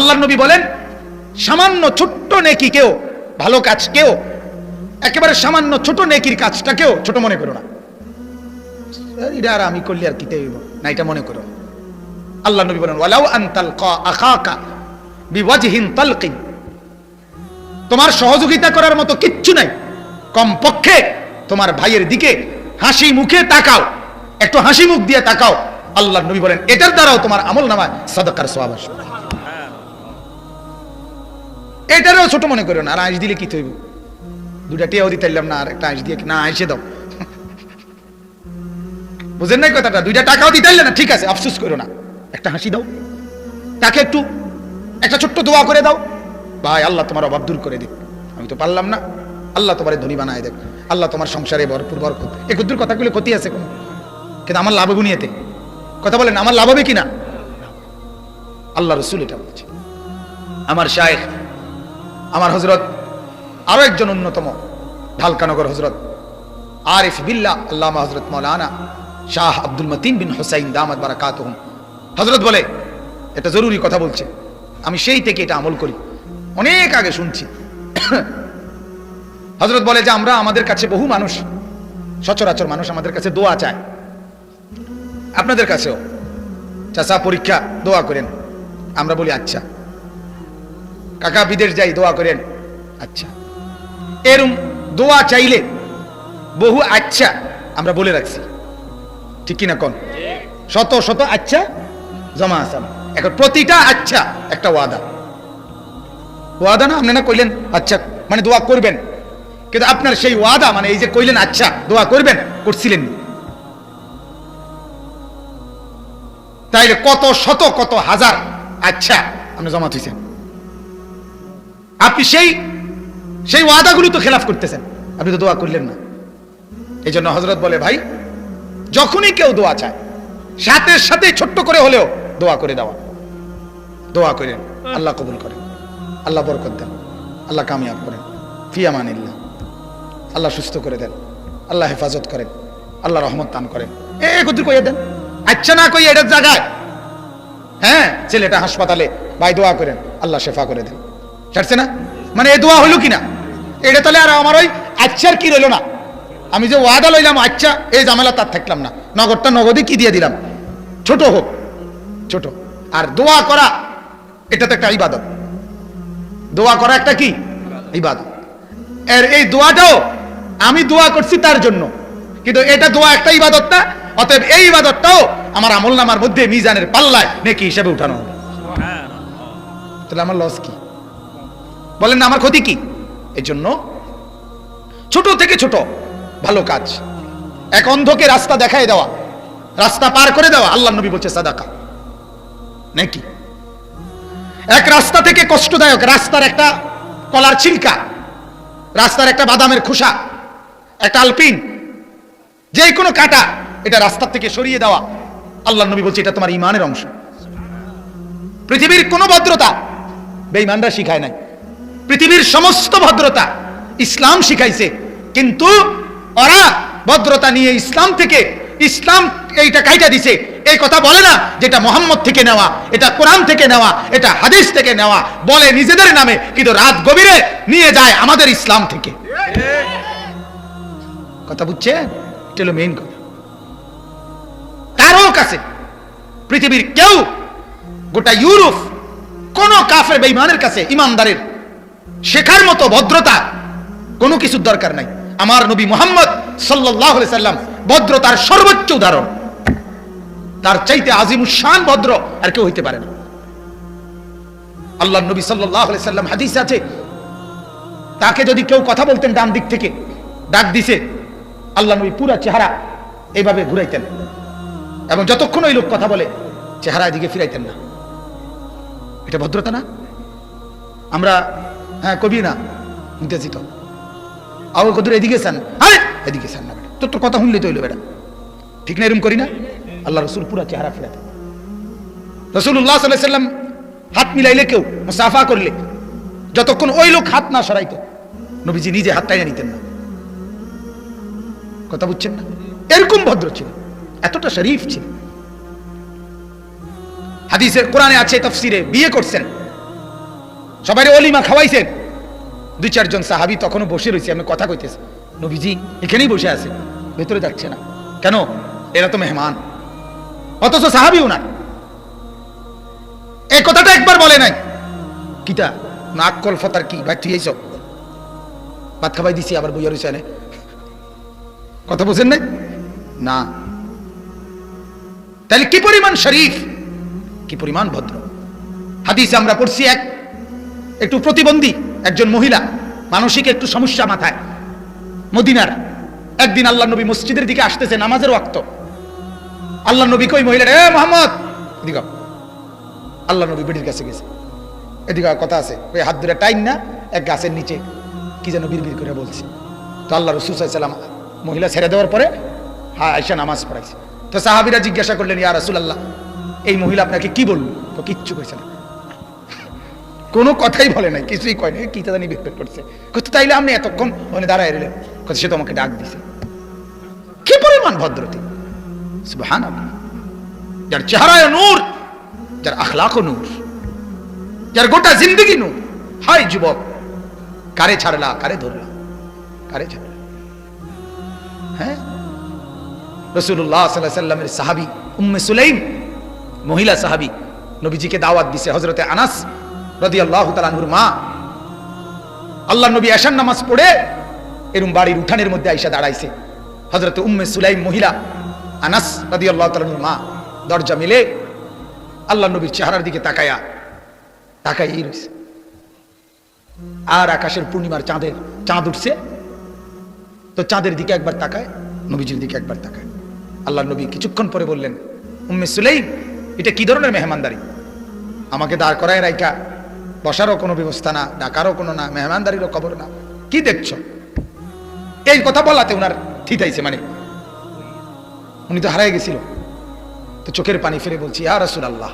আল্লাহর নবী বলেন, সামান্য ছোট্ট নেকিকেও, ভালো কাজকেও, একেবারে সামান্য ছোট নেকির কাজটাকেও ছোট মনে করো না। এটা আর আমি করলে আর কিতে হইব না, এটা মনে করো। আল্লাহ নবী বলেন, ওয়ালাউ আন তালকা আখাকা বিওয়াজহিন তালকিন, তোমার সহযোগিতা করার মতো কিচ্ছু নাই, কমপক্ষে তোমার ভাইয়ের দিকে হাসি মুখে তাকাও, একটু হাসি মুখ দিয়ে তাকাও। আল্লাহ নবী বলেন, এটার দ্বারাও তোমার আমল নামায় সাদাকার সওয়াব আসবে। এটারও ছোট মনে করো না। আর আইস দিলে কি হইব? দুটা টিয়াও দিতাইলাম না, আর একটা আইস দিয়ে না আইসে দাও, বুঝেন নাই কথাটা? দুইটা টাকাও দিতাইলে না, ঠিক আছে, আফসোস করো না, একটা হাসি দাও, তাকে একটু একটা ছোট্ট দোয়া করে দাও, ভাই আল্লাহ তোমার অভাব দূর করে দিক, আমি তো পারলাম না, আল্লাহ তোমার ধনী বানায় দেখ, আল্লাহ তোমার সংসারে ভরপুর বরকত। এই কুদ্দুর কথাগুলো ক্ষতি আছে কোন? কিন্তু আমার লাভ হবে নিয়েতে কথা বলেন, আমার লাভ হবে কিনা? আল্লাহ রসুল এটা বলছে। আমার শায়েখ, আমার হজরত, আরো একজন অন্যতম ঢালকানগর হজরত আরিফ বিল্লাহ আল্লামা হজরত মৌলানা শাহ আব্দুল মতিন বিন হুসাইন দামাত বারাকাতুহুম, হজরত বলে, এটা জরুরি কথা বলছে, আমি সেই থেকে এটা আমল করি, অনেক আগে শুনছি। হজরত বলে যে আমরা, আমাদের কাছে বহু মানুষ, সচরাচর মানুষ আমাদের কাছে দোয়া চায়, আপনাদের কাছেও, চাচা পরীক্ষা দোয়া করেন, আমরা বলি আচ্ছা। কাকা বিদেশ যাই দোয়া করেন, আচ্ছা। এরম দোয়া চাইলে বহু আচ্ছা আমরা বলে রাখছি, ঠিক কিনা কোন? শত শত আচ্ছা জমা আসাম। এখন প্রতিটা আচ্ছা একটা ওয়াদা, ওয়াদা না? আপনি না কইলেন আচ্ছা মানে দোয়া করবেন, কিন্তু আপনার সেই ওয়াদা মানে এই যে কইলেন আচ্ছা দোয়া করবেন, করছিলেন, তাইলে কত শত কত হাজার আচ্ছা আপনি জমা থইছেন। আপনি সেই ওয়াদাগুলো তো খেলাফ করতেছেন, আপনি তো দোয়া করলেন না। এই জন্য হজরত বলে, ভাই যখনই কেউ দোয়া চায়, সাথে সাথে ছোট্ট করে হলেও দোয়া করে দেওয়া, দোয়া করেন, আল্লাহ কবুল করেন, আল্লাহ বরকত দেন, আল্লাহ কামিয়াব করেন, ফি আমানিল্লাহ, আল্লাহ সুস্থ করে দেন, আল্লাহ হেফাজত করেন, আল্লাহ রহমত দান করেন, একত্রিত কইয়া দেন। আচ্ছা না কই এটার জায়গায়, হ্যাঁ ছেলেটা হাসপাতালে, ভাই দোয়া করেন, আল্লাহ শেফা করে দেন, ছাড়ছে না? মানে এই দোয়া হইল কিনা? এটা তাহলে আর আমার ওই আচ্ছার কি রইল না, আমি যে ওয়াদা লইলাম আচ্ছা, এই ঝামেলা তার থাকলাম না, নগদটা নগদই কি দিয়ে দিলাম, ছোট হোক ছোট। আর দোয়া করা এটা তো একটা ইবাদত, দোয়া করা একটা কি ইবাদত। এর এই দোয়াটাও আমি দোয়া করছি তার জন্য, কিন্তু এটা দোয়া একটা ইবাদত না, অতএব এই ইবাদতটাও আমার আমলনামার মধ্যে মিজানের পাল্লায় নেকি হিসেবে উঠানো হবে। তাহলে আমার লস কি? বলেন না, আমার ক্ষতি কি? এই জন্য ছোট থেকে ছোট ভালো কাজ, এক অন্ধকে রাস্তা দেখায় দেওয়া, রাস্তা পার করে দেওয়া, আল্লাহ নবী বলছে সাদাকা নাকি। এক রাস্তা থেকে কষ্টদায়ক, রাস্তার একটা কলার ছিলকা, রাস্তার একটা বাদামের খোসা, একটা আলপিন, যে কোনো কাটা, এটা রাস্তা থেকে সরিয়ে দেওয়া, আল্লাহ নবী বলছে এটা তোমার ইমানের অংশ। পৃথিবীর কোন ভদ্রতা বেঈমানরা শিখায় নাই, পৃথিবীর সমস্ত ভদ্রতা ইসলাম শিখাইছে, কিন্তু ওরা ভদ্রতা নিয়ে ইসলাম থেকে, ইসলাম এইটা কাইটা দিছে, এই কথা বলে না যেটা মোহাম্মদ থেকে নেওয়া, এটা কোরআন থেকে নেওয়া, এটা হাদিস থেকে নেওয়া, বলে নিজেদের নামে, কিন্তু রাত গভীরে নিয়ে যায় আমাদের ইসলাম থেকে। কথা বুঝছেন? এটা হলো মেইন কথা। কারো কাছে পৃথিবীর কেউ, গোটা ইউরোপ, কোন কাফের বেঈমানের কাছে ইমানদারের শেখার মতো ভদ্রতা কোনো কিছুর দরকার নাই। আমার নবী মুহাম্মদ সাল্লাল্লাহু আলাইহি সাল্লাম ভদ্রতার সর্বোচ্চ উদাহরণ, তার চাইতে আজিমুশ-শান ভদ্র আর কেউ হইতে পারে না। আল্লাহর নবী সাল্লাল্লাহু আলাইহি সাল্লাম হাদিসে আছে, তাকে যদি কেউ কথা বলতেন ডান দিক থেকে, ডাক দিছে, আল্লাহ নবী পুরা চেহারা এইভাবে ঘুরাইতেন, এবং যতক্ষণ ওই লোক কথা বলে চেহারা এদিকে ফিরাইতেন না। এটা ভদ্রতা না? আমরা হ্যাঁ কবি না নিতেছি তো, আবার কত এদিকে চান, আরে এদিকে চান না, বেটা তোর কথা শুনলে তো হইলো বেটা, ঠিক না? এরকম করি না? আল্লাহ রসুল পুরা চেহারা ফিরাতেন। রাসূলুল্লাহ সাল্লাল্লাহু আলাইহি সাল্লাম হাত মিলাইলে, কেউ মুসাফা করলে, যতক্ষণ ওই লোক হাত না সরাইতো, নবীজি নিজে হাত টাইনা নিতেন না। কথা বুঝছেন না? এরকম ভদ্র ছিল, এতটা শরীফ ছিল। হাদিসের কোরআনে আছে, তাফসিরে বিয়ে করছেন সবাই অলিমা খাওয়াইছেন। 2-4 জন সাহাবী তখনও বসে রয়েছে, আমি কথা কইতেছি, নবীজি এখানেই বসে আছে, ভেতরে যাচ্ছে না কেন? এরা তো মেহমান। অথচ সাহাবী ওনার এই কথাটা একবার বলে নাই। কিতা নাক কল ফতার কি ভাই, তুই এইসব ভাত খাবাই দিছি, আবার বইয়া রয়েছে এনে, কথা বুঝেন নাই না? তাহলে কি পরিমাণ শরীফ, কি পরিমাণ ভদ্র। হাদিসে আমরা পড়ছি একটু প্রতিবন্ধী একজন মহিলা, মানসিক একটু সমস্যা মাথায়, মদিনার। একদিন আল্লাহ নবী মসজিদের দিকে আসতেছে, নামাজের ওয়াক্ত। আল্লাহ নবী কই মহিলা, এ মোহাম্মদ এদিকে। আল্লাহ নবী বেডির কাছে গেছে, এদিকে কথা আছে, ওই হাত ধরে টাইম না এক গাছের নিচে কি যেন বিড়বিড় করে বলছে। তো আল্লাহ রাসূল সাল্লাল্লাহু আলাইহি ওয়াসাল্লাম মহিলা ছেড়ে দেওয়ার পরে আয়েশা নামাজ পড়াইছে। তো সাহাবীরা জিজ্ঞাসা করলেন, ইয়া রাসূলুল্লাহ, এই মহিলা আপনাকে কি বলল? তো কিচ্ছু কইছে না, কোনো কথাই বলে নাই, কিছুই কয় নাই, কি জানি বিড়বিড় করছে। কত তাইলে আপনি এতক্ষণ ওখানে দাঁড়ায় রইলেন? কত সে তোমাকে ডাক দিছে। কি পরিমাণ ভদ্রতা, সুবহানাল্লাহ। যার চেহারায় নূর, যার আখলাক নূর, যার গোটা জিন্দগি নূর। হায় যুবক, কারে ছাড়লা, কারে ধরলা, কারে ছাড়লা? হ্যাঁ, রাসূলুল্লাহ সাল্লাল্লাহু আলাইহি ওয়াসাল্লামের সাহাবী উম্মে সুলাইম, মহিলা সাহাবী, নবীজিকে দাওয়াত দিছে। হযরতে আনাস রাদিয়াল্লাহু তাআলা আনহুর মা। আল্লাহ নবী এশার নামাজ পড়ে এরকম বাড়ির উঠানের মধ্যে আইসা দাঁড়াইছে। হযরতে উম্মে সুলাইম মহিলা, আনাস রাদিয়াল্লাহু তাআলা আনহুর মা, দরজা মিলে আল্লাহ নবীর চেহারার দিকে তাকায়া রইছে। আর আকাশের পূর্ণিমার চাঁদ উঠছে, তো চাঁদের দিকে একবার তাকায়, নবীজির দিকে একবার তাকায়। আল্লাহ নবী কিছুক্ষণ পরে বললেন, উম্মে সুলাইম, এটা কি ধরনের মেহমানদারি? আমাকে দাঁড় করায় রাইকা বসারও কোনো ব্যবস্থা না, ডাকারও কোনো না, মেহমানদারিরও খবর না, কি দেখছো? এই কথা বলাতে উনার থিতাইছে, মানে উনি তো হারাই গেছিল। তো চোখের পানি ফেলে বলছি, ইয়া রাসূলুল্লাহ,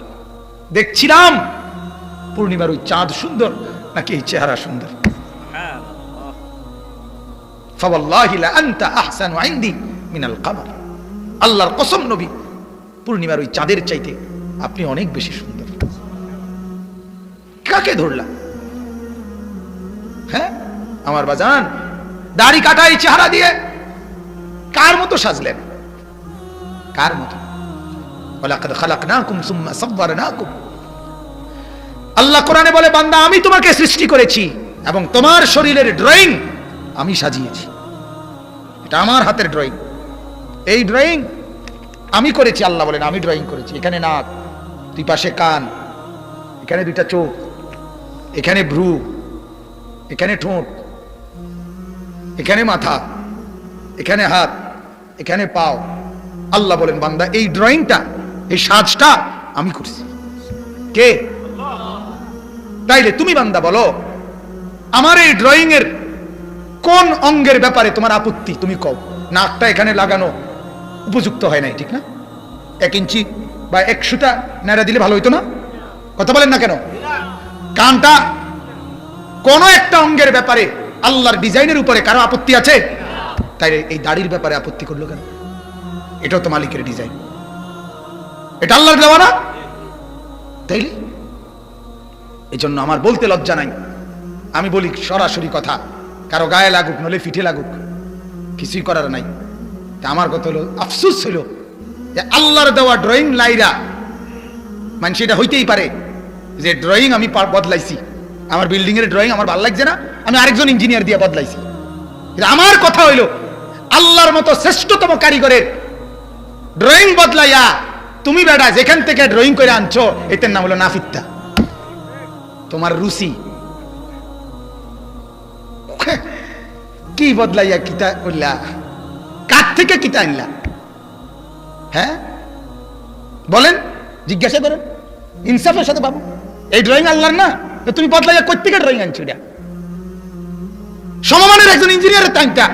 দেখছিলাম পূর্ণিমার ওই চাঁদ সুন্দর নাকি এই চেহারা সুন্দর? ফাওয়াল্লাহি লা আনতা আহসানু ইনদি মিনাল কমর। আল্লাহর কসম নবী, পূর্ণিমার ওই চাঁদের চাইতে আপনি অনেক বেশি সুন্দর। কাকে ধরলাম? হ্যাঁ আমার বাজান, দাড়ি কাটা এই চেহারা দিয়ে কার মতো সাজলেন? কার মতো? ওয়ালাকাদ খালাকনাকুম সুম্মা সাওয়ারনাকুম। আল্লাহ কোরআনে বলে, বান্দা আমি তোমাকে সৃষ্টি করেছি এবং তোমার শরীরের ড্রয়িং আমি সাজিয়েছি। এটা আমার হাতের ড্রয়িং, এই ড্রয়িং আমি করেছি। আল্লাহ বলেন, আমি ড্রয়িং করেছি। এখানে নাক, দুই পাশে কান, এখানে দুইটা চোখ, এখানে ভ্রু, এখানে ঠোঁট, এখানে মাথা, এখানে হাত, এখানে পাও। আল্লাহ বলেন, বান্দা এই ড্রয়িংটা, এই সাজটা আমি করছি। কে? তাইলে তুমি বান্দা বলো, আমার এই ড্রয়িং এর কোন অঙ্গের ব্যাপারে তোমার আপত্তি? তুমি কও। নাকটা এখানে লাগানো উপযুক্ত হয় নাই, ঠিক না? 1 ইঞ্চি বা 1 সুতা নাড়া দিলে ভালো হইতো না? কথা বলেন না কেন? কানটা, কোন একটা অঙ্গের ব্যাপারে আল্লাহর ডিজাইনের উপরে কারো আপত্তি আছে? তাই এই দাড়ির ব্যাপারে আপত্তি করলো কেন? এটাও তো মালিকের ডিজাইন, এটা আল্লাহর দেওয়া না? তাইলে এই জন্য আমার বলতে লজ্জা নাই, আমি বলি সরাসরি কথা, কারো গায়ে লাগুক নলে ফিটে লাগুক, কিছুই করার নাই। আমার কথা হলো, আফসোস হইল যে আল্লাহর দেওয়া ড্রয়িং লাইরা মানুষ এটা হইতেই পারে যে ড্রয়িং আমি বদলাইছি, আমার বিল্ডিং এর ড্রয়িং আমার ভালো লাগছে না, আমি আরেকজন ইঞ্জিনিয়ার দিয়ে বদলাইছি। আমার কথা হইল, আল্লাহর মতো শ্রেষ্ঠতম কারিগরের ড্রয়িং বদলাইয়া তুমি বেটা যেখান থেকে ড্রয়িং করে আনছো, এটার নাম হলো নাফিত্তা, তোমার রুচি। কি বদলাইয়া কিতা করলা? কার থেকে কিতা আনলা? হ্যাঁ বলেন, জিজ্ঞাসা করেন ইনসাফের সাথে। বাবু এই ড্রয়িং আল্লাহর না, তো তুমি বদলাইয়া কই থেকে ড্রয়িং আনছো? এটা সমমানের একজন ইঞ্জিনিয়ারের টাইমটা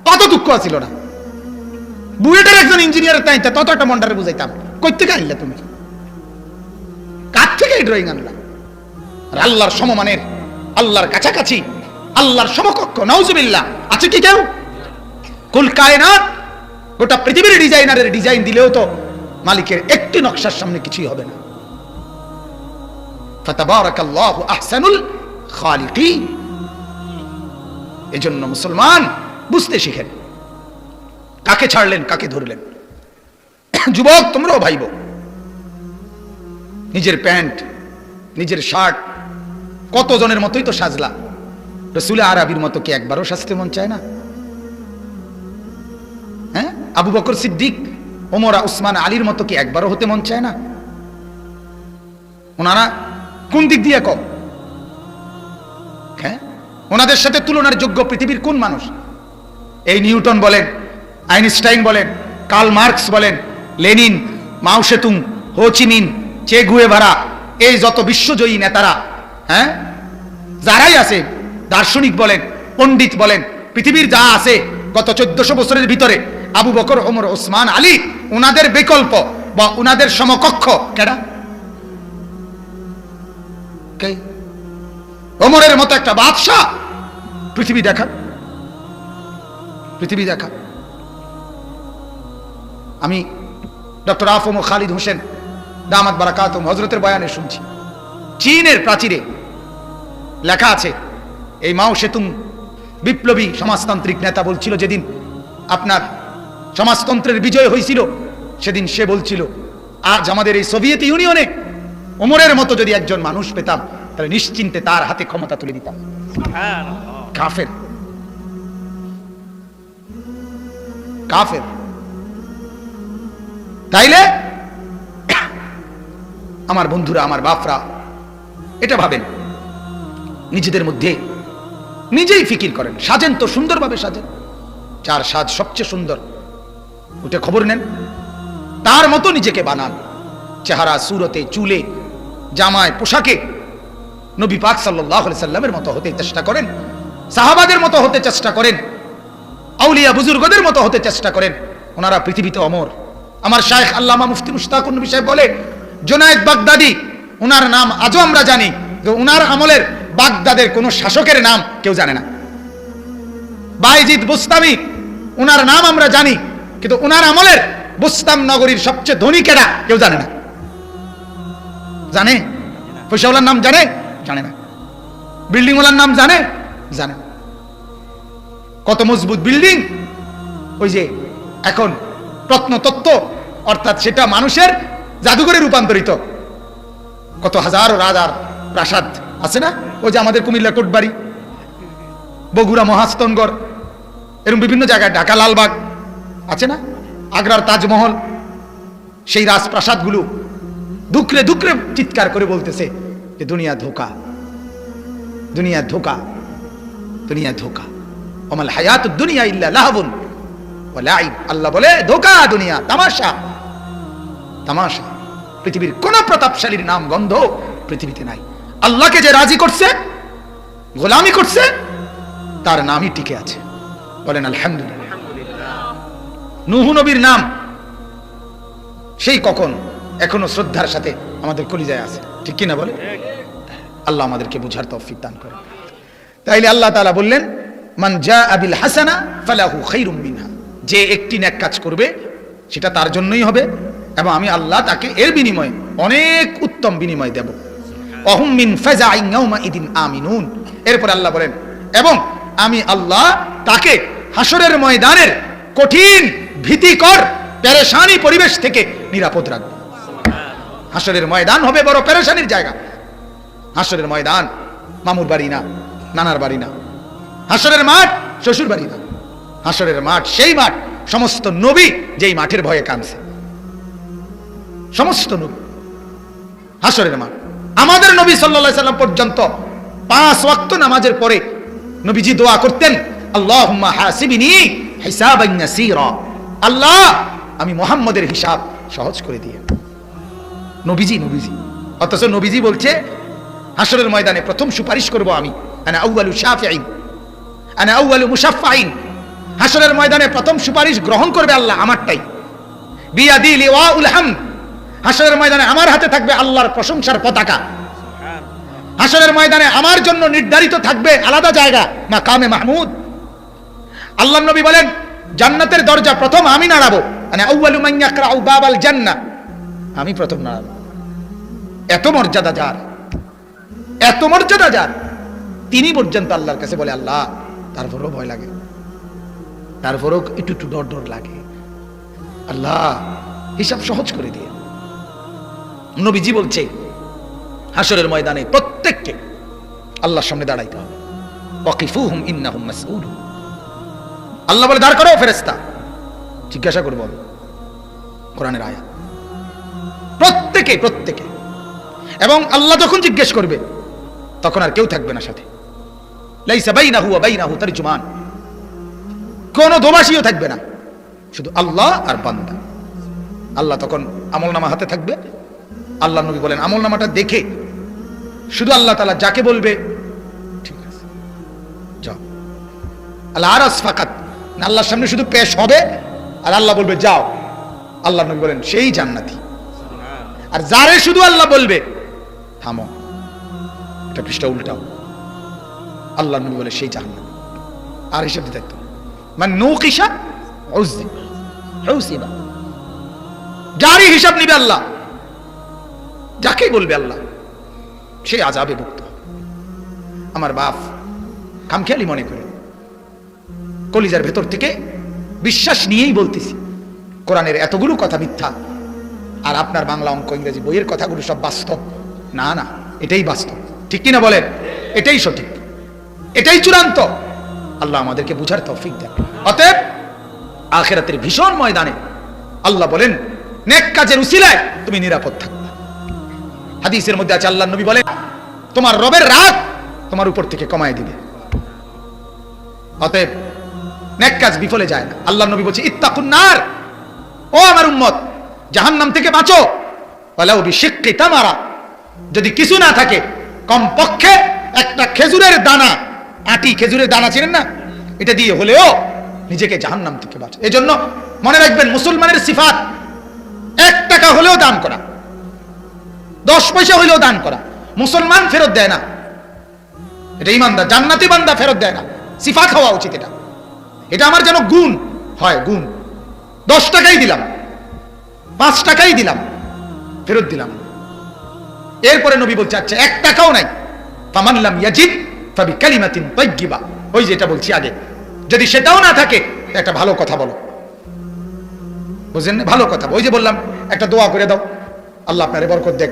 তত দুঃখ ছিল না, বুয়েটের একজন ইঞ্জিনিয়ারের টাইমটা তত একটা মন্ডারে বুঝাইতাম। কই থেকে আনলা তুমি? কার থেকে এই ড্রয়িং আনলা? আর আল্লাহর সমমানের, আল্লাহর কাছাকাছি, আল্লাহর সমকক্ষ নাউজুবিল্লাহ আছে কি কেউ? কুল কায়নাত, গোটা পৃথিবীর ডিজাইনারের ডিজাইন দিলেও তো মালিকের একটি নকশার সামনে কিছুই হবে না। ফাতাবারাকাল্লাহু আহসানুল খালিকিন। এজন্য মুসলমান বুঝতে শিখেন, কাকে ছাড়লেন কাকে ধরলেন। যুবক তোমরাও ভাইব, নিজের প্যান্ট নিজের শার্ট কতজনের মতোই তো সাজলা, রসুল আরবির মতো কি একবারও সাজতে মন চায় না? হ্যাঁ, আবু বকর সিদ্দিক, ওমর, উসমান, আলীর মতো কি একবারও হতে মন চায় না? ওনারা কোন দিক দিয়ে কম? হ্যাঁ, ওনাদের সাথে তুলনার যোগ্য পৃথিবীর কোন মানুষ? এই নিউটন বলেন, আইনস্টাইন বলেন, কার্ল মার্কস বলেন, লেনিন, মাও সেতুং, হো চি মিন, চে গুয়েভারা, এই যত বিশ্বজয়ী নেতারা, হ্যাঁ, যারাই আছে, দার্শনিক বলেন, পণ্ডিত বলেন, পৃথিবীর যা আছে গত 1400 বছরের ভিতরে, আবু বকর, ওমর, ওসমান, আলী, ওনাদের বিকল্প বা ওনাদের সমকক্ষ কেডা? কে? ওমরের মতো একটা বাদশা পৃথিবী দেখা, পৃথিবী দেখা। আমি ডক্টর আফম ও খালিদ হোসেন দামাত বারাকাতুম হযরতের বয়ানে শুনছি, চীনের প্রাচীরে লেখা আছে, এই মাও সেতুং বিপ্লবী সমাজতান্ত্রিক নেতা বলছিল, যেদিন আপনার সমাজতন্ত্রের বিজয় হয়েছিল সেদিন সে বলছিল, আজ আমাদের এই সোভিয়েত ইউনিয়নে ওমরের মতো যদি একজন মানুষ পেতাম তাহলে নিশ্চিন্তে তার হাতে ক্ষমতা তুলে দিতাম। কাফের, কাফের। তাইলে আমার বন্ধুরা, আমার বাপরা, এটা ভাবেন, নিজেদের মধ্যে নিজেই ফিকির করেন, সাজেন তো সুন্দরভাবে সাজেন, যার সাজ সবচেয়ে সুন্দর ওটা খবর নেন, তার মতো নিজেকে বানান, চেহারা, সুরতে, চুলে, জামায়, পোশাকে নবী পাক সাল্লাল্লাহু আলাইহি সাল্লামের মতো হতে চেষ্টা করেন, সাহাবাদের মতো হতে চেষ্টা করেন, আউলিয়া বুজুর্গদের মতো হতে চেষ্টা করেন। ওনারা পৃথিবীতে অমর। আমার শায়েখ আল্লামা মুফতি মুশতাকুন নবী সাহেব বলে, জুনায়েদ বাগদাদি, ওনার নাম আজও আমরা জানি, যে ওনার আমলের বাগদাদের কোন শাসকের নাম কেউ জানে না। বাইজিদ বুস্তামি, ওনার নাম আমরা জানি, কিন্তু ওনার আমলের বুস্তাম নগরীর সবচেয়ে ধনী কেডা কেউ জানে না। জানে? পয়সাওয়ালার নাম জানে? জানে না। বিল্ডিংওয়ালার নাম জানে? জানে না। কত মজবুত বিল্ডিং, ওই যে এখন প্রত্নতত্ত্ব, অর্থাৎ সেটা মানুষের জাদুঘরে রূপান্তরিত, কত হাজারো রাজার প্রাসাদ আছে না? ওই যে আমাদের কুমিল্লা কোটবাড়ি, বগুড়া মহাস্তনগড়, এরকম বিভিন্ন জায়গায়, ঢাকা লালবাগ আছে না, আগ্রার তাজমহল, সেই রাজপ্রাসাদগুলো দুকরে দুকরে চিৎকার করে বলতেছে যে দুনিয়া ধোকা, দুনিয়া ধোকা, দুনিয়া ধোকা, ওমাল হায়াতুদ দুনিয়া ইল্লা লাহবুন ওয়া লাইব। আল্লাহ বলে ধোকা, দুনিয়া তামাশা, তামাশা। পৃথিবীর কোন প্রতাপশালীর নাম গন্ধ পৃথিবীতে নাই। আল্লাহকে যে রাজি করছে, গোলামি করছে, তার নামই টিকে আছে। বলেন আলহামদুলিল্লাহ। নূহ নবীর নাম সেই কখন, এখনো শ্রদ্ধার সাথে আমাদের কলিজায় আছে, ঠিক কিনা বলে? আল্লাহ আমাদেরকে বুঝার তৌফিক দান করেন। তাইলে আল্লাহ তাআলা বললেন, মান জাআ বিল হাসানা ফালাহু খায়রুম মিনহা, যে একটি নেক কাজ করবে সেটা তার জন্যই হবে, এবং আমি আল্লাহ তাকে এর বিনিময়ে অনেক উত্তম বিনিময় দেব। অহুম মিন ফাজাইন ইয়াউমাইদিন আমিনুন। এরপর আল্লাহ বলেন, এবং আমি আল্লাহ তাকে হাসরের ময়দানের কঠিন, ভীতিকর, পেরেশানি পরিবেশ থেকে নিরাপদ রাখব। হাসরের ময়দান হবে বড় পেরেশানির জায়গা। হাসরের ময়দান মামুর বাড়ি না, নানার বাড়ি না। হাসরের মাঠ শ্বশুর বাড়ি না। হাসরের মাঠ সেই মাঠ, সমস্ত নবী যেই মাঠের ভয়ে কাঁদছে, সমস্ত নবী। হাসরের মাঠ, আমাদের নবী সাল্লাল্লাহু আলাইহি সাল্লাম পর্যন্ত 5 ওয়াক্ত নামাজের পরে নবীজি দোয়া করতেন, আল্লাহুম্মা হাসিবনি হিসাবান ইয়াসীরা, আল্লাহ আমি মুহাম্মদের হিসাব সহজ করে দিয়ে। নবীজি, নবীজি, অথচ নবীজি বলছে হাসরের ময়দানে প্রথম সুপারিশ করব আমি, আনা আউয়ালু শাফিঈন, আনা আউয়ালু মুশাফফাইন। হাসরের ময়দানে প্রথম সুপারিশ গ্রহণ করবে আল্লাহ আমারটাই। বিয়াদি লিওয়াউল হামদ, হাসরের ময়দানে আমার হাতে থাকবে আল্লাহর প্রশংসার পতাকা। হাসরের ময়দানে আমার জন্য নির্ধারিত থাকবে আলাদা জায়গা, মাকামে মাহমুদ। আল্লাহ নবী বলেন, জান্নাতের দরজা প্রথম আমি নাড়াবো, মানে আউয়ালু মান ইয়াকরাউ বাবাল জান্নাহ, আমি প্রথম নাড়াবো। এত মর্যাদা যার, এত মর্যাদা যার। তিনি পর্যন্ত আল্লাহর কাছে বলে আল্লাহ, তারপরও ভয় লাগে, তারপরও একটু একটু ডর ডর লাগে, আল্লাহ হিসাব সহজ করে দিয়ে। নবীজি বলছে হাসরের ময়দানে প্রত্যেককে আল্লাহর সামনে দাঁড়াইতে হবে। ওয়াকিফুহুম ইন্নাহুম মাসউলুন। আল্লাহ বলে দাঁড় করো ফেরেশতা, জিজ্ঞাসা করব আমি। কোরআনের আয়াত। প্রত্যেকে প্রত্যেকে। এবং আল্লাহ যখন জিজ্ঞেস করবে তখন আর কেউ থাকবে না সাথে। লাইসা বাইনাহু ওয়া বাইনাহু তারজুমান। কোন দোভাষীও থাকবে না, শুধু আল্লাহ আর বান্দা। আল্লাহ তখন আমলনামা হাতে থাকবে। আল্লাহ নবী বলেন আমলনামাটা দেখে শুধু আল্লাহ তাআলা যাকে বলবে ঠিক আছে যাও, আল্লাহ আরাস ফাকাত, আল্লাহর সামনে শুধু পেশ হবে আর আল্লাহ বলবে যাও। আল্লাহ নবী বলেন সেই জান্নাতি। আর যারে শুধু আল্লাহ বলবে থামো, এটা পৃষ্ঠা উল্টাও, আল্লাহ নবী বলে সেই জাহান্নাম। আর হিসাব দিতে থাকতো মানে নৌকিসা উযিবা, যারই হিসাব নিবে আল্লাহ, যাকেই বলবে আল্লাহ, সেই আযাবে ভুক্ত। আমার বাপ খামখেয়ালি মনে করে কলিজার ভেতর থেকে বিশ্বাস নিয়েই বলতেছি, কোরআনের এতগুলো কথা মিথ্যা আর আপনার বাংলা অঙ্ক ইংরেজি বইয়ের কথাগুলো সব বাস্তব না। না, এটাই বাস্তব, ঠিক কিনা বলেন? এটাই সঠিক, এটাই চূড়ান্ত। আল্লাহ আমাদেরকে বুঝার তৌফিক দেন। অতএব আখিরাতের ভীষণ ময়দানে আল্লাহ বলেন নেক কাজের উসিলায় তুমি নিরাপদ থাকবে। হাদিসের মধ্যে আছে আল্লাহর নবী বলেন তোমার রবের রাত তোমার উপর থেকে কমায় দিবে। অতএব নেক কাজ বিফলে যায় না। আল্লাহর নবী বলছে ইত্তাকুন নার, ও আমার উম্মত জাহান্নাম থেকে বাঁচো, ওয়ালাউ বিশিক্কি তামারা, যদি কিছু না থাকে কমপক্ষে একটা খেজুরের দানা, আটি খেজুরের দানা চিনেন না, এটা দিয়ে হলেও নিজেকে জাহান্নাম থেকে বাঁচো। এজন্য মনে রাখবেন মুসলমানের সিফাত 1 টাকা হলেও দান করা, 10 পয়সা হলেও দান করা। মুসলমান ফেরত দেয় না, এটা ইমানদার জান্নাতি বান্দা ফেরত দেয় না। সিফাত হওয়া উচিত এটা। এটা আমার যেন গুণ হয়, গুণ। 10 টাকাই দিলাম, 5 টাকাই দিলাম, ফেরত দিলাম। এরপরে নবী বলছে আচ্ছা 1 টাকাও নাই, ফামান লাম ইয়াজিদ ফাবিকালিমাতিন তাইয়্যিবা, ওই যেটা বলছি আগে, যদি সেটাও না থাকে একটা ভালো কথা বলো। বুঝলেন? ভালো কথা, ওই যে বললাম একটা দোয়া করে দাও, আল্লাহ আপনার বরকত দেখ,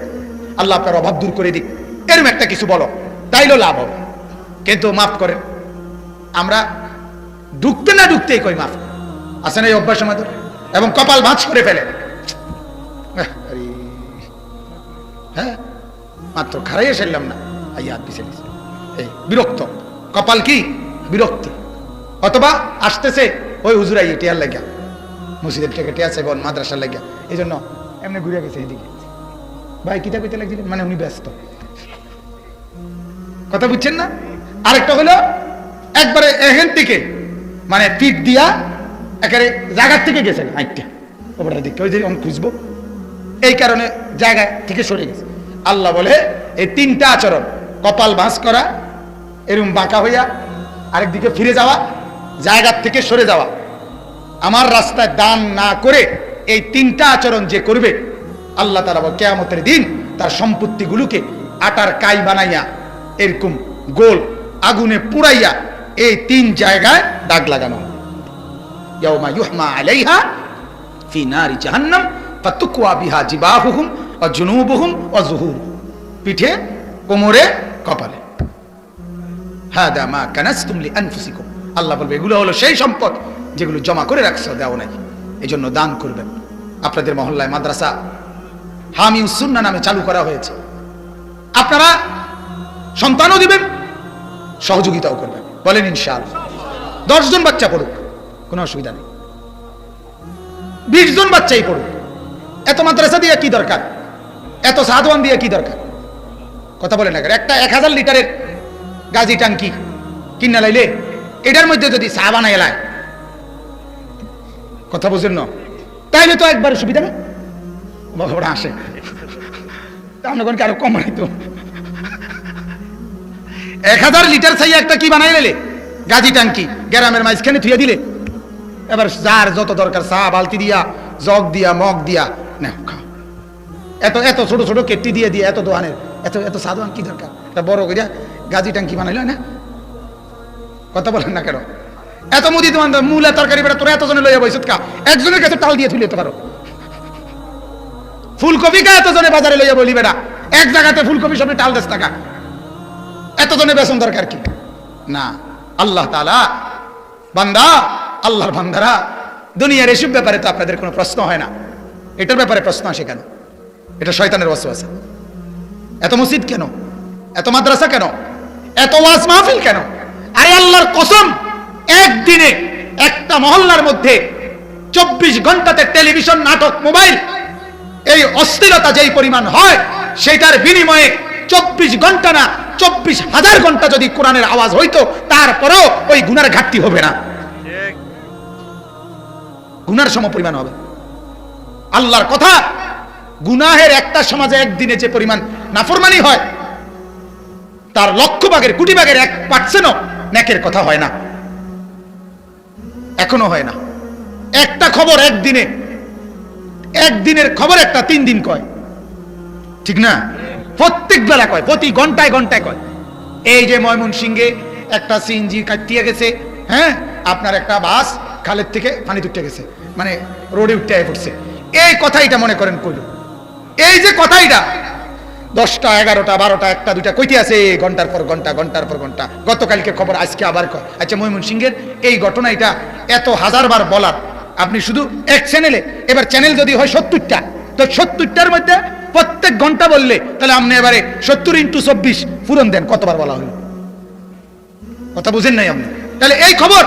আল্লাহ আপনার অভাব দূর করে দিক, এরকম একটা কিছু বলো, তাইলেও লাভ হবে। কিন্তু মাফ করেন, আমরা ঢুকতে না ঢুকতেই কই মাফ, আছে না এই অভ্যাস আমাদের, এবং কপাল ভাঁজ করে ফেলে। হ্যাঁ, মাত্র খারাই এসেলাম না, আইয়া পিছিয়ে এই বিরক্ত, কপাল কি বিরক্তি। অথবা আসতেছে ওই হুজুর আইয়ে টিয়ার লাগিয়া, মসজিদের থেকে টিয়া চাইবন, মাদ্রাসার লাগিয়া, এই জন্য এমনি ঘুরে গেছে এদিকে। ভাই কিতা কইতে লাগছিলেন, মানে উনি ব্যস্ত, কথা বুঝছেন না? আরেকটা হলো একবারে এখান থেকে মানে পিঠ দিয়া একেবারে জায়গার থেকে গেছেন আইটা ওপরের দিকে, ওই যে খুঁজবো, এই কারণে জায়গা থেকে সরে গেছে। আল্লাহ বলে এই 3টা আচরণ, কপাল ভাঁজ করা, এরকম বাঁকা হইয়া আরেকদিকে ফিরে যাওয়া, জায়গার থেকে সরে যাওয়া, আমার রাস্তায় দান না করে এই 3টা আচরণ যে করবে, আল্লাহ তাআলা কিয়ামতের দিন তার সম্পত্তিগুলোকে আটার কাই বানাইয়া এরকম গোল আগুনে পুড়াইয়া এই 3 জায়গায় দাগ লাগানো হবে। ইয়াউমা ইউহমা আলাইহা ফি নারি জাহান্নাম ফাতুকওয়া বিহা জিবাহুহুম ওয়া জুনুবুহুম ওয়া যুহুরুহুম, পিঠে, কোমরে, কপালে। হাদা মা কানাসতুম লিআনফুসিকুম, আল্লাহ বলবে এগুলো হলো সেই সম্পদ যেগুলো জমা করে রাখছো, দাও নাই। এজন্য দান করবেন। আপনাদের মহল্লায় মাদ্রাসা হামিউস সুন্নাহ নামে চালু করা হয়েছে, আপনারা সন্তানও দিবেন, সহযোগিতাও করবেন, বলেন ইনশাআল্লাহ। 10 জন বাচ্চা পড়ুক, কোনো অসুবিধা নেই, 20 জন বাচ্চাই পড়ুক, এত মাদ্রাসা দিয়ে কি দরকার, এত সাদওয়ান দিয়ে কি দরকার, কথা বলেন না। একটা 1000 লিটারের গাজি টাঙ্কি কিনা লাইলে এটার মধ্যে যদি চা বানাই এলায়, কথা বুঝেন না, তাইলে তো একবার সুবিধা না, বাবা আসে আপনার আরো কম বানাইতো। 1000 লিটার চাই একটা কি বানাই লাইলে গাজি টাঙ্কি গ্রামের মাঝখানে থুয়ে দিলে, এবার যার যত দরকার চা বালতি দিয়া, জগ দিয়া, মগ দিয়া না খাও। এত এত ছোট ছোট কেটলি দিয়ে দিয়ে এত দোকানের এত এত সাধারণ কি দরকার, এটা বড় করিয়া গাজী ট্যাঙ্কি বানাইল না, কথা বলেন না কেন? এত মুদি দোকান, মূলা তরকারি বেড়া তোরা এতজনে লইয়া বইসুত কা, একজনের কাছে তাল দিয়ে তুলে যেতে পারো। ফুলকপি কা এতজনে বাজারে লইয়া বলি বেড়া, এক জায়গাতে ফুলকপি সবই টাল 10 টাকা, এতজনে বেতন দরকার কি? না, আল্লাহ তাআলা বান্দা, আল্লাহর বান্দারা, দুনিয়ার এসব ব্যাপারে তো আপনাদের কোনো প্রশ্ন হয় না, এটার ব্যাপারে প্রশ্ন আসে কেন? এটা শয়তানের ওয়াসওয়াসা। এত মসজিদ কেন, এত মাদ্রাসা কেন, এত ওয়াজ মাহফিল কেন? আরে আল্লাহর কসম, একদিনে একটা মহল্লার মধ্যে 24 ঘন্টাতে টেলিভিশন, নাটক, মোবাইল, এই অস্থিরতা যেই পরিমাণ হয়, সেটার বিনিময়ে 24 ঘন্টা না 24,000 ঘন্টা যদি কোরআনের আওয়াজ হইতো, তারপরেও ওই গুনার ঘাটতি হবে না, গুনার সম পরিমাণ হবে। আল্লাহর কথা, গুনাহের একটা সমাজে একদিনে যে পরিমাণ নাফরমানি হয়, তার লক্ষ ভাগের, কোটি ভাগের 1% নেকের কথা হয় না, এখনো হয় না। একটা খবর একদিনে, একদিনের খবর একটা 3 দিন কয়, ঠিক না? প্রত্যেক বেলা কয়, প্রতি ঘন্টায় ঘন্টায় কয়। এই যে ময়মনসিংহে একটা সিএনজি কাটিয়ে গেছে, হ্যাঁ, আপনার একটা বাস খালের থেকে পানি উঠে গেছে, মানে রোডে উঠে পড়ছে, এই কথাইটা মনে করেন কইল। এই যে কথাইটা 10টা 11টা 12টা 1টা 2টা কইতে আছে, ঘন্টার পর ঘন্টা, ঘন্টার পর ঘন্টা। গতকালকে খবর, আজকে আবার কয়। আচ্ছা, ময়মনসিংহের এই ঘটনাটা এত হাজারবার বলার, আপনি শুধু এক চ্যানেলে, এবার চ্যানেল যদি হয় 70টা, তো 70টার মধ্যে প্রত্যেক ঘন্টা বললে, তাহলে আপনি এবারে 70 × 24 পূরণ দেন, কতবার বলা হলো? কথা বুঝেন নাই আপনি? তাহলে এই খবর,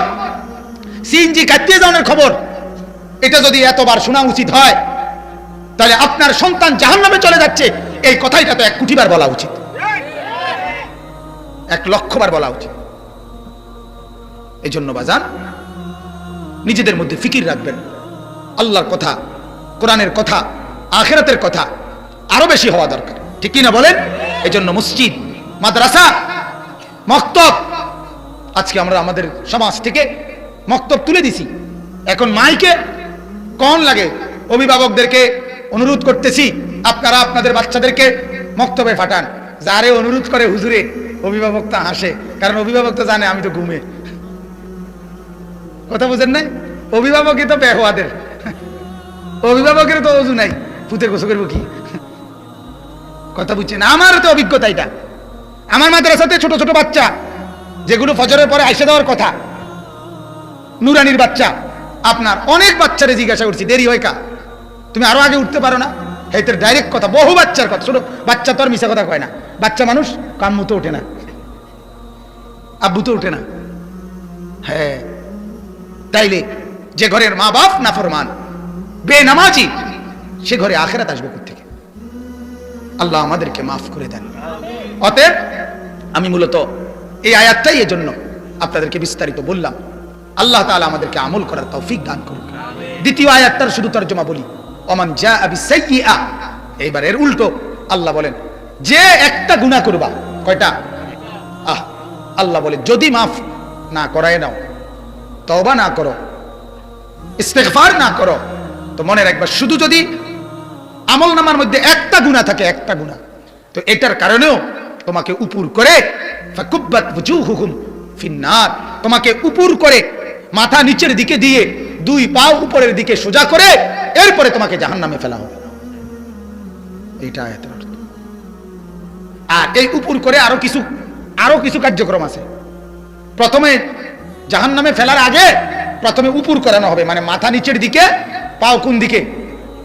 সিএনজি কাটিয়ে যাওয়ার খবর, এটা যদি এতবার শোনা উচিত হয়, তাহলে আপনার সন্তান জাহান্নামে চলে যাচ্ছে, এই কথাইটা তো 1 কোটি বার বলা উচিত, 1 লক্ষ বার বলা উচিত। এই জন্য বাজান, নিজেদের মধ্যে ফিকির রাখবেন, আল্লাহর কথা, কোরআনের কথা, আখিরাতের কথা আরো বেশি হওয়া দরকার, ঠিক কি না বলেন? এই জন্য মসজিদ, মাদ্রাসা, মক্তব, আজকে আমরা আমাদের সমাজ থেকে মক্তব তুলে দিছি। এখন মাইকে কোন লাগে, অভিভাবকদেরকে অনুরোধ করতেছি, আপনারা আপনাদের বাচ্চাদেরকে মক্তবে পাঠান। যারে অনুরোধ করে হুজুরে, অভিভাবক তা হাসে, কারণ অভিভাবক তো জানে আমি তো ঘুমে। কথা বুঝেন নাই? অভিভাবকই তো বেহওয়াদের, অভিভাবকের তো অজু নাই, পুঁতে গোসল করবো কি? কথা বুঝছেন? আমার তো অভিজ্ঞতা এটা। আমার মাদ্রাসাতে ছোট ছোট বাচ্চা, যেগুলো ফজরের পরে আইসা দেওয়ার কথা, নুরানির বাচ্চা, আপনার অনেক বাচ্চারে জিজ্ঞাসা করছি, দেরি হয় কা, তুমি আরো আগে উঠতে পারো না? হেতের ডাইরেক্ট কথা, বহু বাচ্চার কথা। ছোট বাচ্চা তো আর মিশা কথা কয় না, বাচ্চা মানুষ, কাম্মু তো ওঠে না, আব্বু তো ওঠে না। হ্যাঁ, তাইলে যে ঘরের মা বাপ নাফরমান, বেনামাজি, সে ঘরে আখিরাত আসবে কোত্থেকে? আল্লাহ আমাদেরকে মাফ করে দেন। অতএব আমি মূলত এই আয়াতটাই এজন্য আপনাদেরকে বিস্তারিত বললাম। আল্লাহ তাআলা আমাদেরকে আমল করার তৌফিক দান করুন। দ্বিতীয় আয়াতটার শুধু তরজমা বলি, ওমান জাআ বিসাইয়্যিআ, এইবার এর উল্টো আল্লাহ বলেন, যে একটা গুনাহ করবা, কয়টা? আল্লাহ বলে, যদি মাফ না করায় নাও, তওবা না করো, ইস্তেগফার না করো, তো মনে রাখবা, শুধু যদি আমল নামার মধ্যে একটা গুনাহ থাকে, একটা গুনাহ, তো এটার কারণেও তোমাকে উপর করে, ফাকুব্বাত ওয়ুজুহুহুম ফিন্নার, তোমাকে উপর করে, মাথা নিচের দিকে দিয়ে, 2 পা উপরের দিকে সোজা করে, এরপরে তোমাকে জাহান্নামে ফেলা হবে। এইটা আয়াতের অর্থ। আর এই উপর করে আরো কিছু কার্যক্রম আছে। প্রথমে জাহান্নামে ফেলার আগে প্রথমে উপর করানো হবে, মানে মাথা নিচের দিকে, পাও কোন দিকে?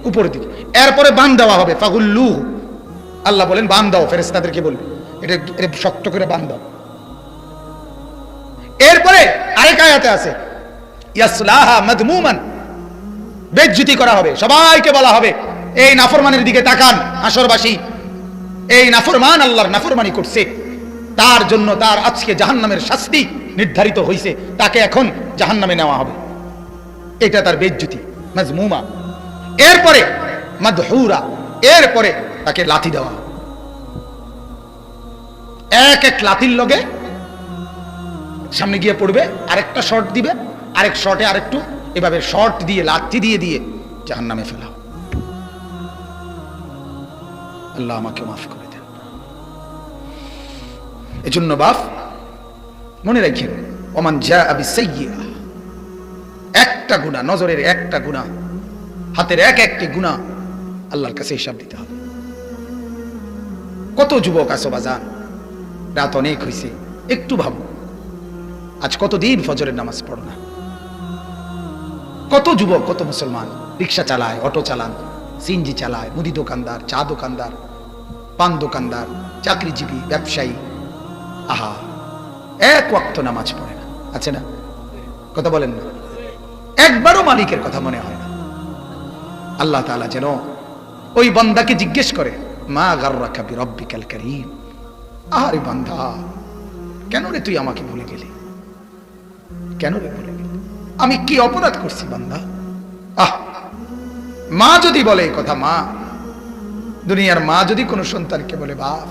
উপরের দিকে। এরপরে বান দেওয়া হবে, ফাগুল্লু, আল্লাহ বলেন বান দাও, ফেরেশতাদেরকে বলবে এটা শক্ত করে বান দাও। এরপরে আরেক আয়াতে আছে, ইয়াসলাহা মাদমুমান, বেজ্জতি করা হবে, সবাইকে বলা হবে, এই নাফরমানের দিকে তাকান, হাসরবাসী, এই নাফরমান আল্লাহর নাফরমানি করছে, তার জন্য তার আজকে জাহান্নামের শাস্তি নির্ধারিত হয়েছে, তাকে এখন জাহান্নামে নেওয়া হবে। এটা তার বেজ্জতি, মাজমুমা। এরপরে মাদহুরা, এরপরে তাকে লাথি দেওয়া, এক লাথির লগে সামনে গিয়ে পড়বে, আরেকটা শর্ট দিবে, আরেক শর্টে আরেকটু, এভাবে শর্ট দিয়ে লাথি দিয়ে দিয়ে জাহান্নামে ফেলা। আল্লাহ আমাকে মাফ করে দেন। এজন্য বাপ মনে রাখেন, ওমান জাআ বিসাইয়্যিআহ, একটা গুনাহ, নজরের একটা গুনাহ, হাতের একটি গুনাহ আল্লাহর কাছে হিসাব দিতে হবে। কত যুবক আছো বাজান, রাত অনেক হয়েছে, একটু ভাবো আজ কতদিন ফজরের নামাজ পড়ো না। কত যুবক, কত মুসলমান রিক্সা চালায়, অটো চালান, সিএনজি চালায়, মুদি দোকানদার, চা দোকানদার, পান দোকানদার, চাকরিজীবী, ব্যবসায়ী, আহা এক ওয়াক্ত নামাজ পড়ে না, আছে না? কথা বলেন না, একবারও মালিকের কথা মনে হয় না। আল্লাহ তাআলা যেন ওই বান্দাকে জিজ্ঞেস করে, মা গাররাকা বিরব্বিকাল কারীম, আরে বান্দা কেন রে তুই আমাকে ভুলে গেলি, কেন রে ভুলে গেলি, আমি কি অপরাধ করছি বান্দা? মা যদি বলে এই কথা, মা, দুনিয়ার মা যদি কোনো সন্তানকে বলে, বাপ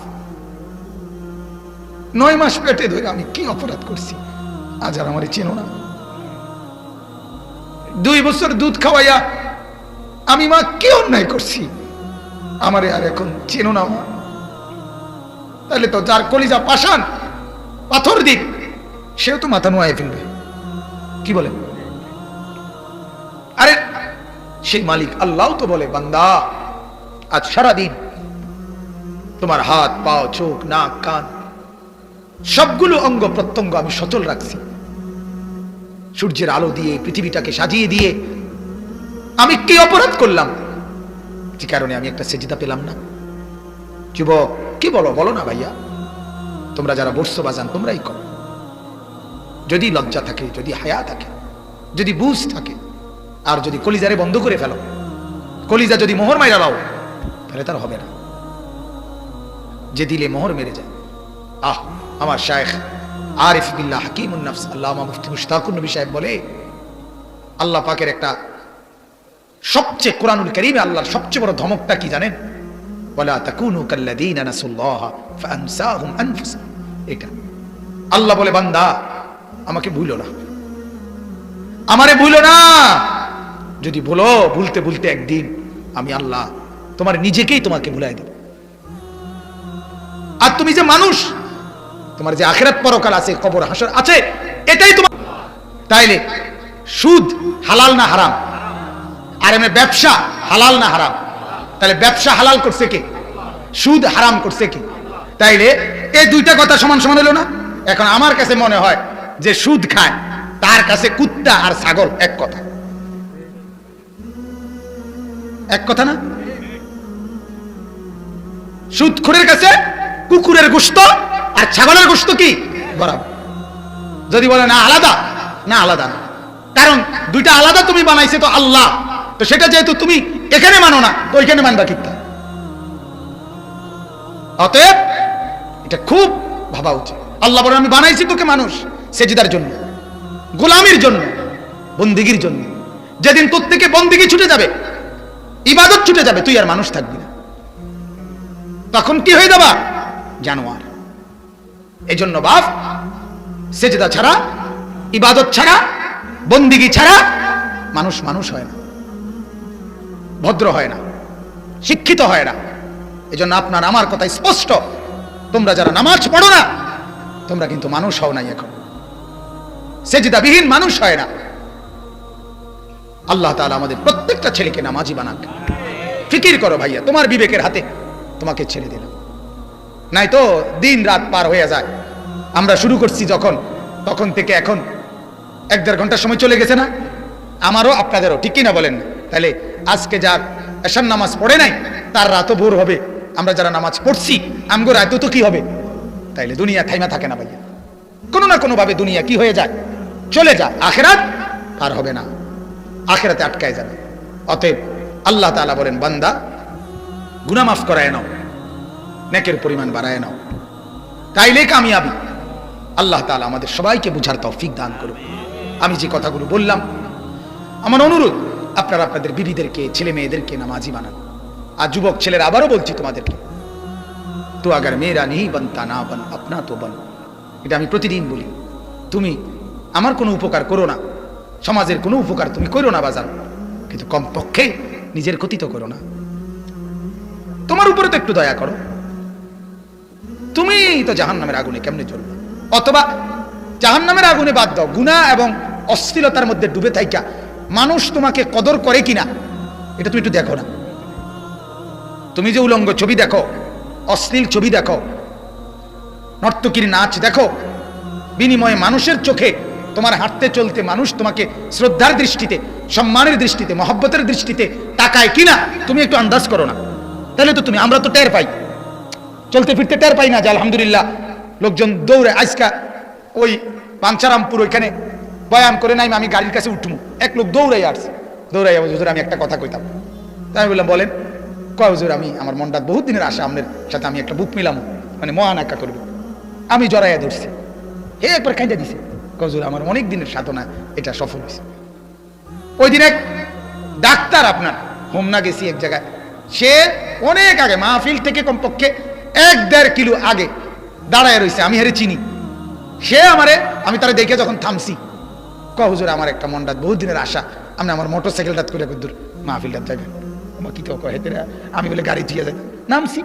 9 মাস পেটে ধরে আমি কি অপরাধ করছি, আজ আর আমারে চেনো না, 2 বছর দুধ খাওয়াইয়া আমি মা কি অন্যায় করছি, আমারে আর এখন চেনো না মা। তাহলে তো যার কলিজা পাষাণ, পাথর দিক, সেও তো মাথা নোয়ায় ফেলবে, কি বলে? আরে সেই মালিক আল্লাহ তো বলে, বান্দা আজ সারাদিন তোমার হাত, পাও, চোখ, নাক, কান সবগুলো অঙ্গ প্রত্যঙ্গ আমি সচল রাখছি, সূর্যের আলো দিয়ে পৃথিবীটাকে সাজিয়ে দিয়ে আমি কি অপরাধ করলাম যে কারণে আমি একটা সেজদা পেলাম না? যুবক কি বলো, বলো না ভাইয়া, তোমরা যারা বসছো বাজান তোমরাই করো। যদি লজ্জা থাকে, যদি হায়া থাকে, যদি বুঝ থাকে, আর যদি কলিজারে বন্ধ করে ফেলো, কলিজা যদি মোহর মাইরা দাও, তাহলে তার হবে না। যে দিলে মোহর মেরে যায়। আমার শায়েখ আরিফ বিল্লাহ হাকিমুন নফস আল্লামা মুফতি মুশতাকুর নবী সাহেব বলে, আল্লাহ পাকের একটা সবচেয়ে, কোরআনুল কারীমে আল্লাহর সবচেয়ে বড় ধমকটা কি জানেন? ওয়ালা তাকুনু কাল্লাযীনা নাসুল্লাহ ফাআনসাহুম আনফুসাহুম। এটা আল্লাহ বলে, বান্দা আমাকে ভুলো না, আমারে ভুলো না। যদি বলো, ভুলতে ভুলতে একদিন আমি আল্লাহ তোমার নিজেকেই তোমাকে ভুলাই দেব। আর তুমি যে মানুষ, তোমার যে আখিরাত পরকাল আছে, কবর হাসর আছে, এটাই তোমার। তাইলে সুদ হালাল না হারাম? আর এমনি ব্যবসা হালাল না হারাম? তাহলে ব্যবসা হালাল করছে কে? সুদ হারাম করছে কে? তাইলে এই দুইটা কথা সমান সমান হলো না? এখন আমার কাছে মনে হয় যে সুদ খায় তার কাছে কুত্তা আর ছাগল এক কথা, এক কথা না? সুদখোরের কাছে কুকুরের গোশত আর ছাগলের গোশত কি বরাবর? যদি বলে না আলাদা, না আলাদা না, কারণ দুইটা আলাদা তুমি বানাইছে তো আল্লাহ, তো সেটা যেহেতু তুমি এখানে মানো না, তো ওইখানে মানবা কিতা? অতএব এটা খুব ভাবা উচিত। আল্লাহ বলেন, আমি বানাইছি তোকে মানুষ সেজদার জন্য, গোলামির জন্য, বন্দিগির জন্য। যেদিন তোর থেকে বন্দিগি ছুটে যাবে, ইবাদত ছুটে যাবে, তুই আর মানুষ থাকবি না, তখন কি হয়ে যাবা? জানোয়ার। এই জন্য বাপ, সেজদা ছাড়া, ইবাদত ছাড়া, বন্দিগি ছাড়া মানুষ মানুষ হয় না, ভদ্র হয় না, শিক্ষিত হয় না। এই জন্য আপনার আমার কথা স্পষ্ট, তোমরা যারা নামাজ পড়ো না, তোমরা কিন্তু মানুষ হও নাই, এখন সেজদাবিহীন মানুষ হয় না। আল্লাহ তাআলা আমাদের প্রত্যেকটা ছেলেকে নামাজি বানাক। ফিকির করো ভাইয়া, তোমার বিবেকের হাতে তোমাকে ছেড়ে দিলাম, নাই তো দিন রাত পার হয়ে যায়। আমরা শুরু করছি যখন, তখন থেকে এখন 1-1.5 ঘন্টার সময় চলে গেছে না? আমারও আপনাদেরও, ঠিক কিনা বলেন? তাহলে আজকে যার এশার নামাজ পড়ে নাই তার রাতও ভোর হবে, আমরা যারা নামাজ পড়ছি আমগো রাতও তো কি হবে? তাইলে দুনিয়া থাইমা থাকে না ভাইয়া, কোনো না কোনো ভাবে দুনিয়া কি হয়ে যায়, চলে যায়, আখিরাত আর হবে না, আখিরাতে আটকায় যাবে। অতএব আল্লাহ তাআলা বলেন, বান্দা গুনাহ মাফ করায় নাও, নেকের পরিমাণ বাড়ায় নাও, তাইলে কামিয়াবি। আল্লাহ তাআলা আমাদের সবাইকে বুঝার তৌফিক দান করুন। আমি যে কথাগুলো বললাম, আমার অনুরোধ, আপনারা আপনাদের বিবিদেরকে, ছেলে মেয়েদেরকে নামাজি বানান। আর যুবক ছেলেরা আবারও বলছি তোমাদেরকে, তো আগার মেয়েরা নেই বানতা না বান আপনা তো বান, এটা আমি প্রতিদিন বলি। তুমি আমার কোনো উপকার করো না, সমাজের কোনো উপকার তুমি করো না বাজার, কিন্তু কমপক্ষে নিজের ক্ষতি তো করো না। তোমার উপরে তো একটু দয়া করো। তুমি তো জাহান্নামের আগুনে কেমনে জ্বলবে? অথবা জাহান্নামের আগুনে বাদ দাও, গুনাহ এবং অশ্লীলতার মধ্যে ডুবে থাইকা মানুষ তোমাকে কদর করে কিনা এটা তুমি একটু দেখো না। তুমি যে উলঙ্গ ছবি দেখো, অশ্লীল ছবি দেখো, নর্তকীর নাচ দেখো, বিনিময়ে মানুষের চোখে তোমার হাঁটতে চলতে মানুষ তোমাকে শ্রদ্ধার দৃষ্টিতে, সম্মানের দৃষ্টিতে, মহব্বতের দৃষ্টিতে তাকায় কিনা তুমি একটু আন্দাজ করো না। তাহলে তো আমরা তো টের পাই, চলতে ফিরতে টের পাই না যে আলহামদুলিল্লাহ লোকজন দৌড়ে। আজকা ওই পাঞ্চারামপুর ওইখানে বয়ান করে নাই, আমি গাড়ির কাছে উঠবো, এক লোক দৌড়াই আসছে, দৌড়াই হুজুর আমি একটা কথা কইতাম। তাই আমি বললাম বলেন। কয় হুজুর আমি আমার মনটা বহুত দিনের আশা আপনার সাথে আমি একটা বুক মিলাম, মানে মহান একা করবো। আমি জড়াইয়া ধরছি, হে একবার খাইতে দিছে। কয় হুজুর আমার অনেক দিনের সাধনা এটা সফল হয়েছে। ওই দিন এক ডাক্তার, আপনার হোমনা গেছি এক জায়গায়, সে অনেক আগে মাহফিল থেকে কমপক্ষে 1-1.5 কিলো আগে দাঁড়ায় রয়েছে, আমি হেরে চিনি। সে আমারে, আমি তারা দেখে যখন থামছি, কয় হুজুর আমার একটা মনটা বহুত দিনের আশা, আপনি আমার মোটর সাইকেলটা করে দূর মাহফিলটা যাবেন। আমার কি তো কয় হেতে, আমি বলে গাড়ি দিয়ে যাই, নামছি,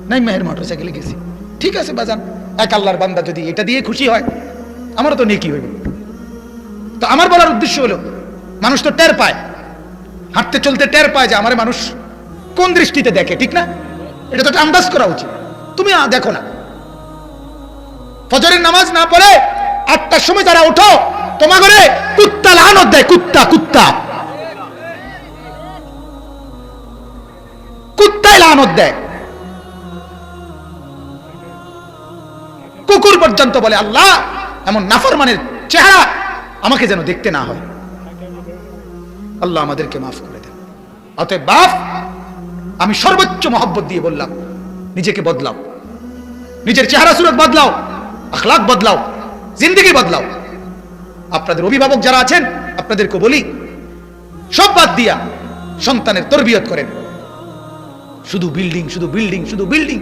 নাই মেহের মোটর সাইকেলে গেছি। ঠিক আছে বাজান, এক আল্লাহর বান্দা যদি এটা দিয়ে খুশি হয় আমারও তো নেকি হইবে। তো আমার বলার উদ্দেশ্য হলো, মানুষ তো টের পায়, হাঁটতে চলতে টের পায় যে আমার মানুষ কোন দৃষ্টিতে দেখে, ঠিক না? এটা তো আন্দাজ করা উচিত। তুমি দেখো না, ফজরের নামাজ না পড়ে 8টার সময় যারা উঠো, তোমার ঘরে কুত্তা লানত দেয়, কুত্তা কুত্তা কুত্তায় লানত দেয়। কুকুর পর্যন্ত বলে আল্লাহ এমন নাফরমানের চেহারা আমাকে যেন দেখতে না হয়। আল্লাহ আমাদেরকে মাফ করে দেন। অতএব বাপ, আমি সর্বোচ্চ মহব্বত দিয়ে বললাম, নিজেকে বদলাও, নিজের চেহারা সুরত বদলাও, আখলাক বদলাও, জিন্দেগি বদলাও। আপনাদের অভিভাবক যারা আছেন আপনাদেরকে বলি, সব বাদ দিয়া সন্তানের তরবিয়ত করেন। শুধু বিল্ডিং, শুধু বিল্ডিং, শুধু বিল্ডিং,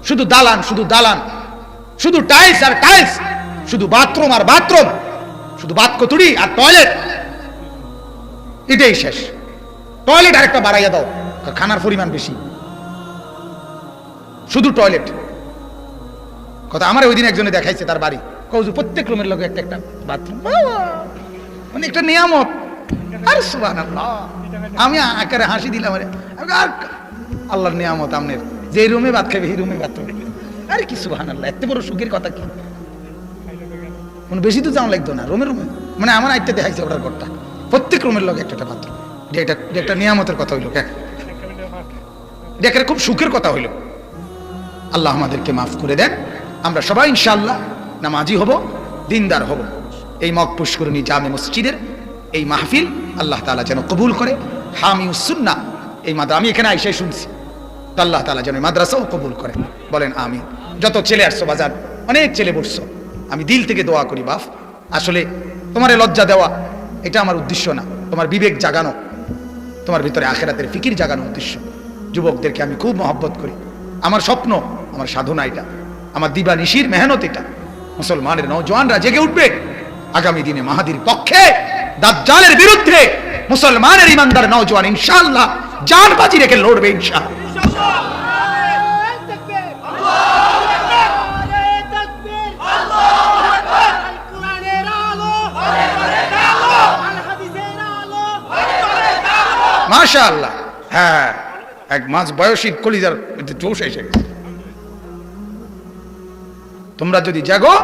শুধু দালান, শুধু দালান, শুধু টাইলস আর টাইলস, শুধু বাথরুম আর বাথরুম, শুধু বাথকতুড়ি আর টয়লেট, এটাই শেষ। টয়লেট আরেকটা বাড়াইয়া দাও, খানার পরিমাণ বেশি, শুধু টয়লেট। কথা আমার ওই দিন একজনে দেখাইছে তার বাড়ি, কৌজু প্রত্যেক রুমের লোক একটা একটা বাথরুম, মানে একটা নিয়ামত। আর সুবহানাল্লাহ, আমি আকারে হাসি দিলাম, আল্লাহর নিয়ামত আপনার, যে রুমে ভাত খাবে এই রুমে বাথরুম। আরে কি সুবহানাল্লাহ, এত বড় সুখের কথা কি, মানে বেশি তো যাওয়া লাগতো না, রুমে রুমে, মানে আমার আইতে দেখাইছে ওটার ঘরটা, প্রত্যেক রুমের লোক একটা একটা বাথরুম। এটা একটা নিয়ামতের কথা হইল, এটা খুব সুখের কথা হইল। আল্লাহ আমাদেরকে মাফ করে দেন। আমরা সবাই ইনশাআল্লাহ নামাজি হব, দিনদার হব। এই মক পুষ্করণী জামে মসজিদের এই মাহফিল আল্লাহ তাআলা যেন কবুল করে। হামিউস সুন্নাহ এই আমি এখানে আইসাই শুনছি, তো আল্লাহ তাআলা যেন মাদ্রাসাও কবুল করে, বলেন আমিন। যত ছেলে আসছো বাজার, অনেক ছেলে বসছো, আমি দিল থেকে দোয়া করি বাপ, আসলে তোমার লজ্জা দেওয়া এটা আমার উদ্দেশ্য না, তোমার বিবেক জাগানো, তোমার ভিতরে আখিরাতের ফিকির জাগানো উদ্দেশ্য। যুবকদেরকে আমি খুব মহব্বত করি, আমার স্বপ্ন, আমার সাধনা এটা, আমার দিবা নিশির মেহনত এটা। মুসলমানের নওজওয়ানরা জেগে উঠবে আগামী দিনে মাহাদির পক্ষে, দাজ্জালের বিরুদ্ধে মুসলমানের ইমানদার নওজওয়ান ইনশাআল্লাহ জান বাজি রেখে লড়বে ইনশাআল্লাহ। মাশাআল্লাহ, হ্যাঁ, এক মাস বয়সী কলিজার জোশ এসে গেছে। তোমরা যদি জাগো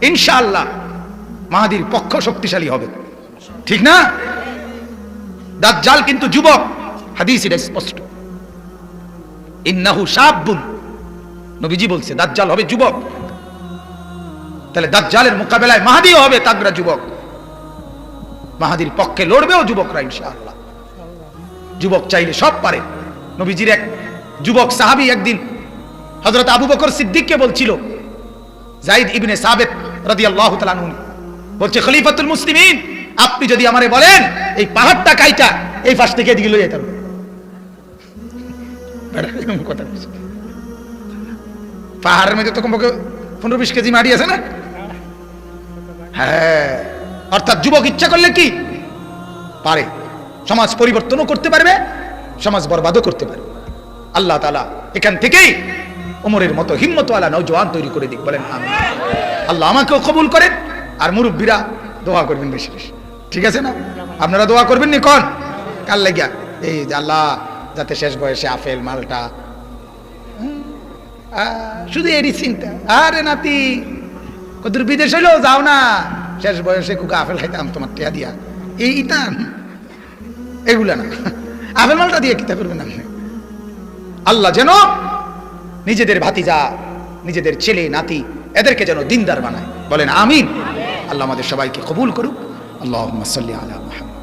ইনশাআল্লাহ মাহাদির পক্ষ শক্তিশালী হবে, ঠিক না? দাজ্জাল কিন্তু যুবক, হাদিস এটা স্পষ্ট, ইন্নাহু শাবুন, নবীজি বলছে দাজ্জাল হবে যুবক। তাহলে দাজ্জালের মোকাবেলায় মাহাদিও হবে তাগড়া যুবক, মাহাদির পক্ষে লড়বেও যুবকরা ইনশাআল্লাহ। যুবক চাইলে সব পারে। নবীজির এক যুবক সাহাবী একদিন হযরত আবু বকর সিদ্দিককে বলছিল, যায়েদ ইবনে সাবিত রাদিয়াল্লাহু তাআলা আনহু বলছে, খলিফাতুল মুসলিমিন, আপনি যদি আমারে বলেন এই পাহাড়টা কাইটা এই পাশ থেকে এদিকে লয়ে যেতাম। কথা বলছে, পাহাড়ের মধ্যে তো কমপক্ষে 15-20 কেজি মাটি আছে না? হ্যাঁ, অর্থাৎ যুবক ইচ্ছা করলে কি পারে, সমাজ পরিবর্তনও করতে পারবে, সমাজ বরবাদও করতে পারবে। আল্লাহ তাআলা এখান থেকেই ওমরের মতো হিম্মতওয়ালা নওজোয়ান তৈরি করে দিক, বলেন আমিন। আল্লাহ আমাকেও কবুল করেন, আর মুরব্বীরা দোয়া করবেন বেশি বেশি, ঠিক আছে না? আপনারা দোয়া করবেন নি কোন কাল লাগিয়া, এই যে আল্লাহ যাতে শেষ বয়সে আফেল মালটা, শুধু এরই চিন্তা। আরে নাতি কদূর বিদেশ হইলেও যাও না, শেষ বয়সে কুকা আপেল খাইতাম তোমার টিয়া দিয়া, এই ইতাম এগুলা না, আপেল মালটা দিয়ে কিতা করবেন আপনি? আল্লাহ যেন নিজেদের ভাতিজা, নিজেদের ছেলে নাতি এদেরকে যেন দিনদার বানায়, বলেন আমিন। আল্লাহ আমাদের সবাইকে কবুল করুক। আল্লাহুম্মা সাল্লি আলা মুহাম্মাদ।